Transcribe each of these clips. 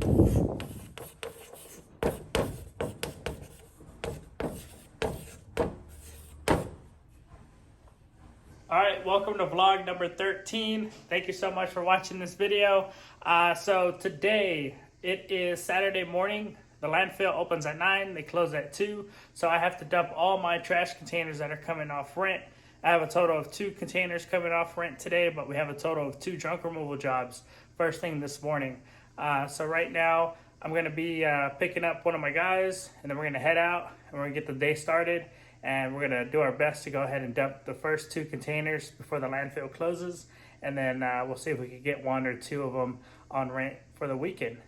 Alright, welcome to vlog number 13. Thank you so much for watching this video. So today, it is Saturday morning. The landfill opens at 9, they close at 2. So I have to dump all my trash containers that are coming off rent. I have a total of 2 containers coming off rent today, but we have a total of 2 junk removal jobs first thing this morning. So right now, I'm going to be picking up one of my guys, and then we're going to head out, and we're going to get the day started. And we're going to do our best to go ahead and dump the first 2 containers before the landfill closes. And then we'll see if we can get 1 or 2 of them on rent for the weekend.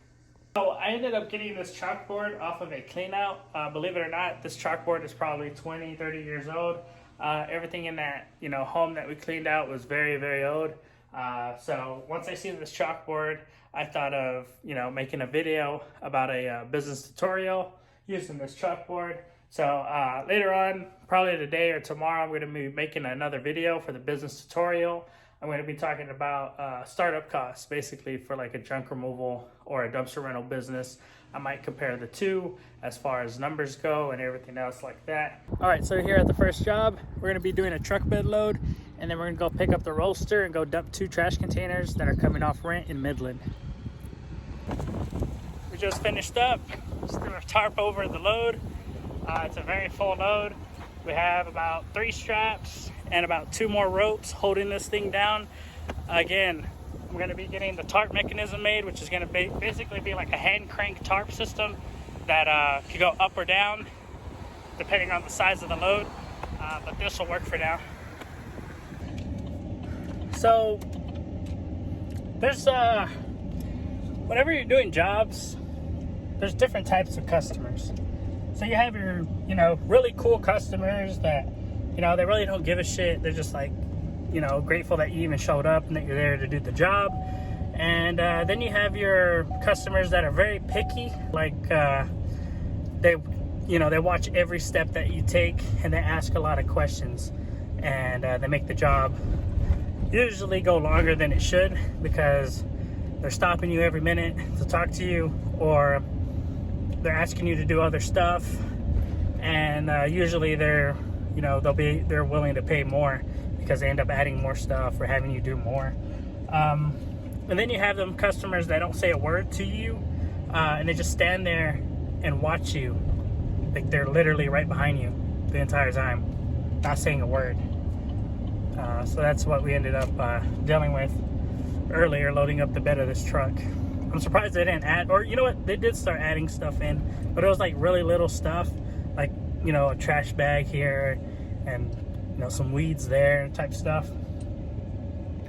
So I ended up getting this chalkboard off of a clean out. Believe it or not, this chalkboard is probably 20, 30 years old. Everything in that home that we cleaned out was very, very old. So once I see this chalkboard, I thought of making a video about a business tutorial using this chalkboard. So later on, probably today or tomorrow, I'm going to be making another video for the business tutorial. I'm going to be talking about startup costs, basically for like a junk removal or a dumpster rental business. I might compare the two as far as numbers go and everything else like that. All right, so here at the first job, we're going to be doing a truck bed load, and then we're going to go pick up the roaster and go dump 2 trash containers that are coming off rent in Midland. We just finished up, just threw a tarp over the load. It's a very full load. We have about 3 straps and about 2 more ropes holding this thing down. Again, I'm going to be getting the tarp mechanism made, which is going to basically be like a hand crank tarp system that can go up or down depending on the size of the load, but this will work for now. So there's whenever you're doing jobs, there's different types of customers. So you have your, really cool customers that, they really don't give a shit. They're just like, grateful that you even showed up and that you're there to do the job. And then you have your customers that are very picky. Like they watch every step that you take, and they ask a lot of questions, and they make the job usually go longer than it should because they're stopping you every minute to talk to you, or they're asking you to do other stuff, and usually they're willing to pay more because they end up adding more stuff or having you do more. And then you have them customers that don't say a word to you, and they just stand there and watch you, like they're literally right behind you the entire time, not saying a word. So that's what we ended up dealing with earlier, loading up the bed of this truck. I'm surprised they didn't add, or you know what, they did start adding stuff in, but it was like really little stuff, like a trash bag here and some weeds there type stuff.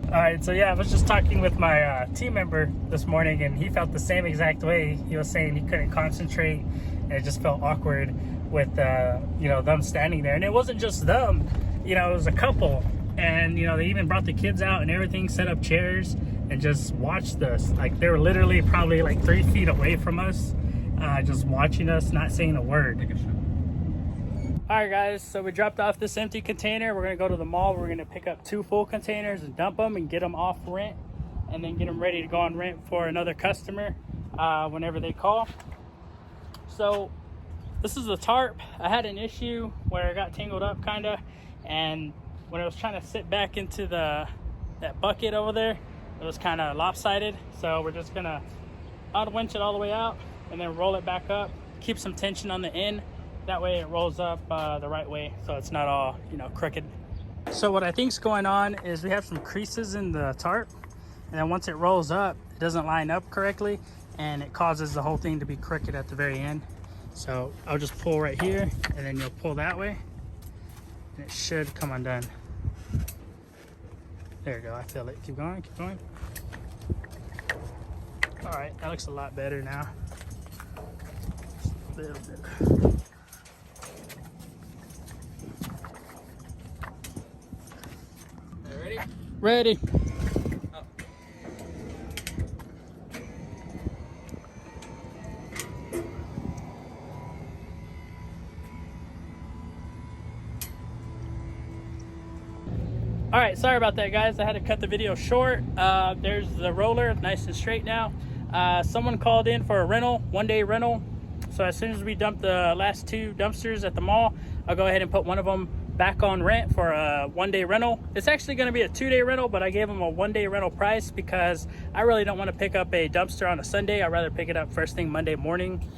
All right, so yeah, I was just talking with my team member this morning, and he felt the same exact way. He was saying he couldn't concentrate, and it just felt awkward with them standing there. And it wasn't just them, it was a couple, and they even brought the kids out and everything, set up chairs and just watched us. Like they were literally probably like 3 feet away from us, just watching us, not saying a word. All right, guys, so we dropped off this empty container. We're gonna go to the mall. We're gonna pick up 2 full containers and dump them and get them off rent, and then get them ready to go on rent for another customer whenever they call. So this is the tarp. I had an issue where it got tangled up kinda, and when I was trying to sit back into that bucket over there, it was kind of lopsided. So we're just gonna winch it all the way out and then roll it back up, keep some tension on the end. That way it rolls up the right way, so it's not all crooked. So what I think's going on is we have some creases in the tarp, and then once it rolls up, it doesn't line up correctly, and it causes the whole thing to be crooked at the very end. So I'll just pull right here, and then you'll pull that way, and it should come undone. There you go, I feel it. Keep going, keep going. All right, that looks a lot better now. Just a little bit. Ready. Oh. All right, sorry about that, guys. I had to cut the video short. There's the roller, nice and straight now. Someone called in for a rental, 1-day rental. So as soon as we dump the last 2 dumpsters at the mall, I'll go ahead and put one of them back on rent for a 1-day rental. It's actually going to be a 2-day rental, but I gave them a 1-day rental price because I really don't want to pick up a dumpster on a Sunday. I'd rather pick it up first thing Monday morning.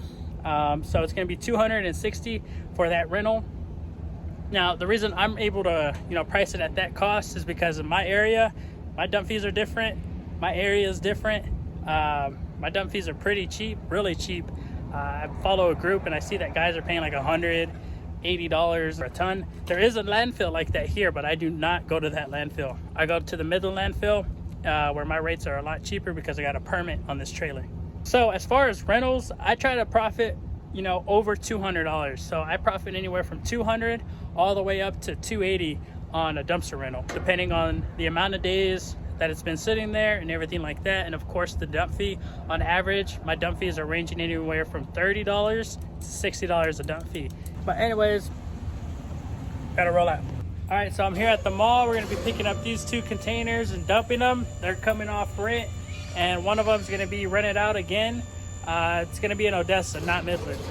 So it's going to be $260 for that rental. Now, the reason I'm able to, price it at that cost is because in my area, my dump fees are different. My area is different. My dump fees are pretty cheap, really cheap. I follow a group and I see that guys are paying like $180 a ton. There is a landfill like that here, but I do not go to that landfill. I go to the Midland landfill where my rates are a lot cheaper because I got a permit on this trailer. So as far as rentals, I try to profit, over $200. So I profit anywhere from $200 all the way up to $280 on a dumpster rental, depending on the amount of days that it's been sitting there and everything like that. And of course the dump fee. On average, my dump fees are ranging anywhere from $30 to $60 a dump fee. But anyways, gotta roll out. All right, so I'm here at the mall. We're gonna be picking up these 2 containers and dumping them. They're coming off rent, and one of them is gonna be rented out again. It's gonna be in Odessa, not Midland,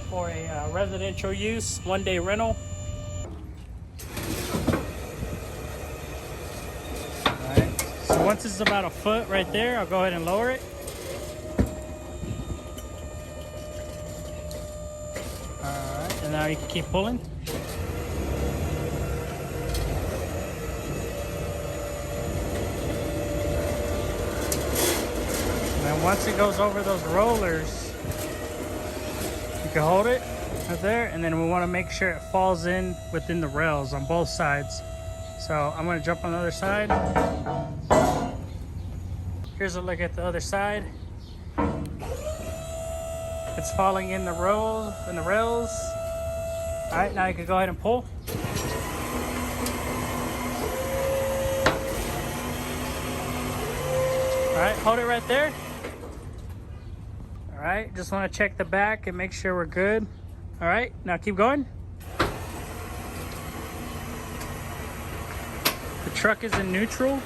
for a residential use, 1-day rental. So once it's about a foot right there, I'll go ahead and lower it. Alright, and now you can keep pulling. And then once it goes over those rollers, you can hold it right there, and then we want to make sure it falls in within the rails on both sides. So I'm going to jump on the other side. Here's a look at the other side. It's falling in the rails. All right, now you can go ahead and pull. All right, hold it right there. All right, just want to check the back and make sure we're good. All right, now keep going. The truck is in neutral,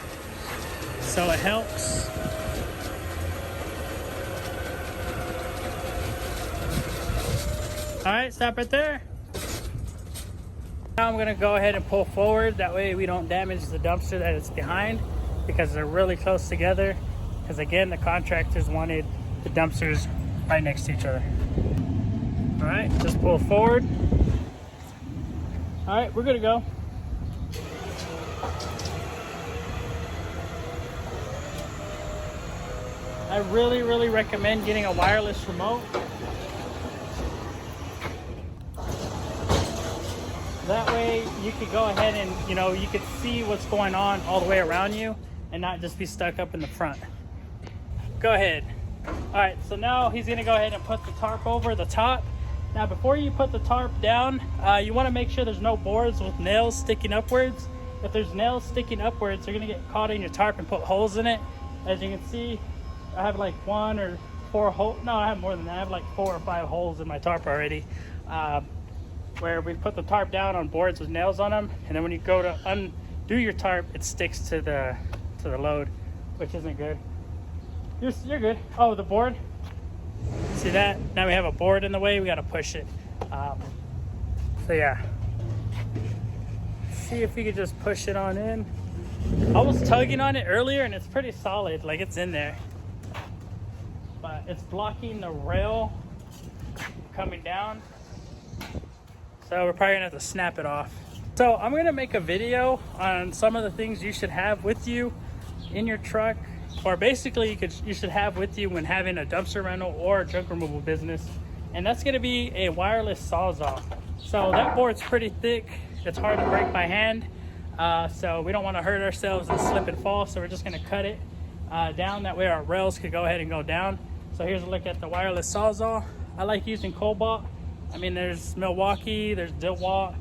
so it helps. All right, stop right there. Now I'm gonna go ahead and pull forward. That way we don't damage the dumpster that it's behind, because they're really close together. Because again, the contractors wanted the dumpsters right next to each other. All right, just pull forward. All right, we're good to go. I really recommend getting a wireless remote. That way you could go ahead and, you could see what's going on all the way around you and not just be stuck up in the front. Go ahead. All right, so now he's gonna go ahead and put the tarp over the top. Now, before you put the tarp down, you wanna make sure there's no boards with nails sticking upwards. If there's nails sticking upwards, they're gonna get caught in your tarp and put holes in it. As you can see, I have like 1 or 4 holes. No, I have more than that. I have like 4 or 5 holes in my tarp already. Where we put the tarp down on boards with nails on them, and then when you go to undo your tarp, it sticks to the load, which isn't good. You're good. Oh, the board. See that? Now we have a board in the way. We got to push it. So yeah. See if we could just push it on in. I was tugging on it earlier, and it's pretty solid. Like, it's in there, but it's blocking the rail coming down. So we're probably gonna have to snap it off. So I'm gonna make a video on some of the things you should have with you in your truck, or basically you should have with you when having a dumpster rental or a junk removal business. And that's gonna be a wireless Sawzall. So that board's pretty thick. It's hard to break by hand. So we don't wanna hurt ourselves and slip and fall. So we're just gonna cut it down. That way our rails could go ahead and go down. So here's a look at the wireless Sawzall. I like using Cobalt. I mean, there's Milwaukee, there's DeWalt,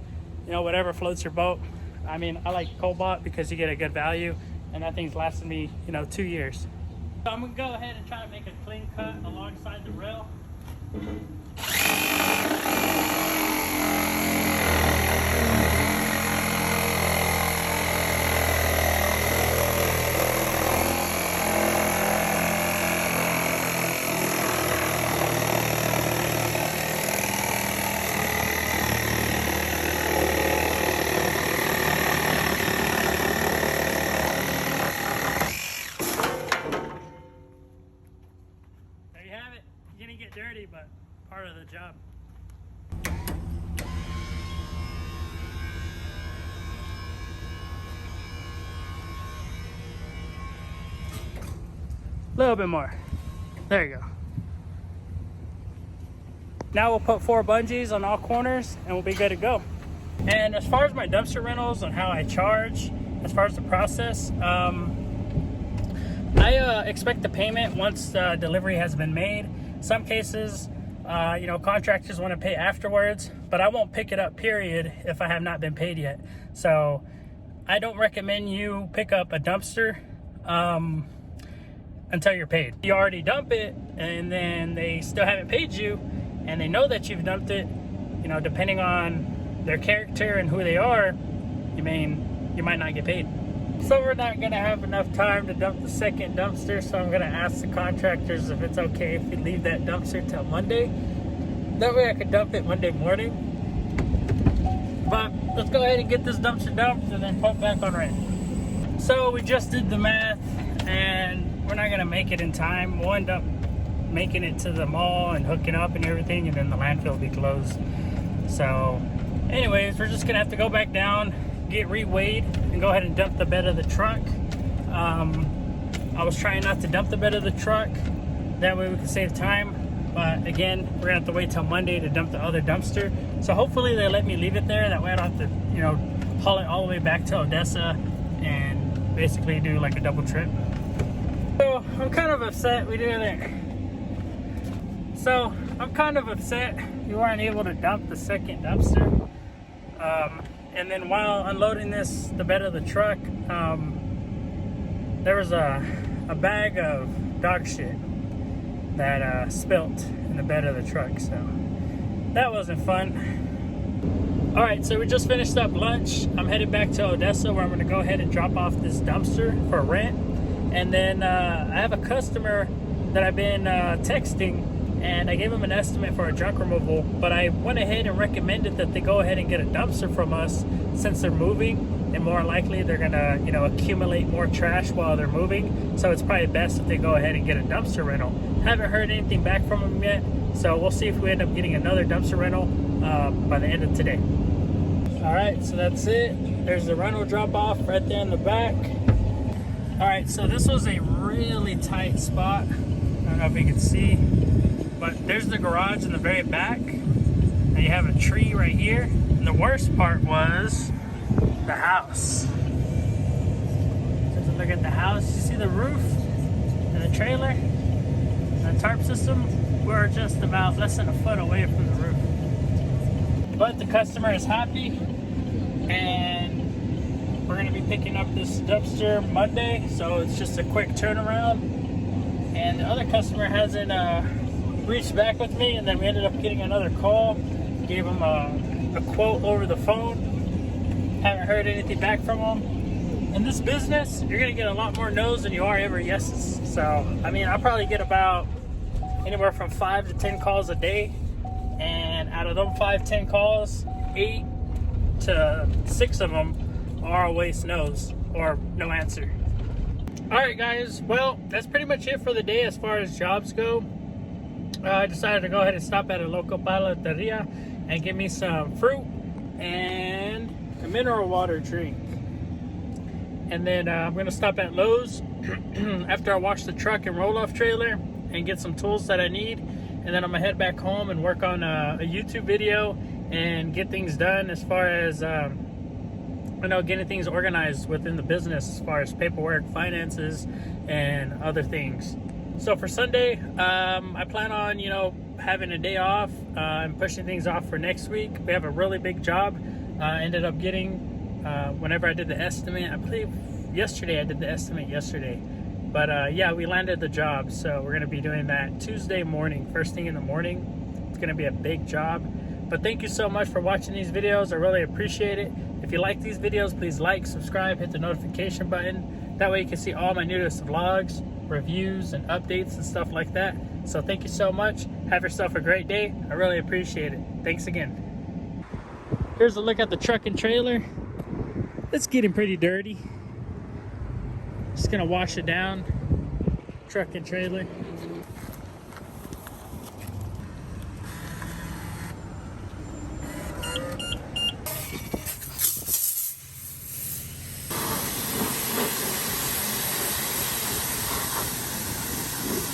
whatever floats your boat. I mean, I like Cobalt because you get a good value, and that thing's lasted me, 2 years. So I'm gonna go ahead and try to make a clean cut alongside the rail. dirty, but part of the job. A little bit more. There you go. Now we'll put 4 bungees on all corners and we'll be good to go. And as far as my dumpster rentals and how I charge, as far as the process, I expect the payment once the delivery has been made. Some cases, you know, contractors want to pay afterwards, but I won't pick it up, period, if I have not been paid yet. So I don't recommend you pick up a dumpster until you're paid. You already dump it and then they still haven't paid you and they know that you've dumped it, you know, depending on their character and who they are, you might not get paid. So we're not gonna have enough time to dump the second dumpster, so I'm gonna ask the contractors if it's okay if we leave that dumpster till Monday. That way I could dump it Monday morning. But let's go ahead and get this dumpster dumped and then put back on rent. So we just did the math and we're not gonna make it in time. We'll end up making it to the mall and hooking up and everything, and then the landfill will be closed. So anyways, we're just gonna have to go back down, get reweighed, and go ahead and dump the bed of the truck. I was trying not to dump the bed of the truck, that way we can save time, but again, we're gonna have to wait till Monday to dump the other dumpster. So hopefully they let me leave it there, that way I don't have to, you know, haul it all the way back to Odessa and basically do like a double trip. So I'm kind of upset we did it. So I'm kind of upset we weren't able to dump the second dumpster. And then while unloading the bed of the truck, there was a bag of dog shit that spilt in the bed of the truck. So that wasn't fun. All right, so we just finished up lunch. I'm headed back to Odessa where I'm gonna go ahead and drop off this dumpster for rent. And then I have a customer that I've been texting, and I gave him an estimate for a junk removal, but I went ahead and recommended that they go ahead and get a dumpster from us since they're moving, and more likely they're gonna, you know, accumulate more trash while they're moving. So it's probably best if they go ahead and get a dumpster rental. Haven't heard anything back from them yet, so we'll see if we end up getting another dumpster rental by the end of today. All right, so that's it. There's the rental drop off right there in the back. All right, so this was a really tight spot. I don't know if you can see, but there's the garage in the very back. And you have a tree right here. And the worst part was the house. Take a look at the house. You see the roof and the trailer, and the tarp system. We're just about less than a foot away from the roof. But the customer is happy, and we're gonna be picking up this dumpster Monday, so it's just a quick turnaround. And the other customer hasn't reached back with me, and then we ended up getting another call. Gave him a quote over the phone. Haven't heard anything back from him. In this business, you're gonna get a lot more no's than you are ever yeses. So, I mean, I'll probably get about anywhere from 5 to 10 calls a day. And out of them 5-10 calls, 8 to 6 of them are always no's or no answer. All right, guys, well, that's pretty much it for the day as far as jobs go. I decided to go ahead and stop at a local paleteria and get me some fruit and a mineral water drink. And then I'm gonna stop at Lowe's after I wash the truck and roll-off trailer and get some tools that I need. And then I'm gonna head back home and work on a YouTube video and get things done as far as getting things organized within the business as far as paperwork, finances, and other things. So for Sunday, I plan on, having a day off and pushing things off for next week. We have a really big job. Ended up getting, whenever I did the estimate, I believe yesterday, I did the estimate yesterday. But yeah, we landed the job. So we're gonna be doing that Tuesday morning, first thing in the morning. It's gonna be a big job. But thank you so much for watching these videos. I really appreciate it. If you like these videos, please like, subscribe, hit the notification button. That way you can see all my newest vlogs, reviews, and updates and stuff like that. So thank you so much. Have yourself a great day. I really appreciate it. Thanks again. Here's a look at the truck and trailer. It's getting pretty dirty. Just gonna wash it down. Truck and trailer.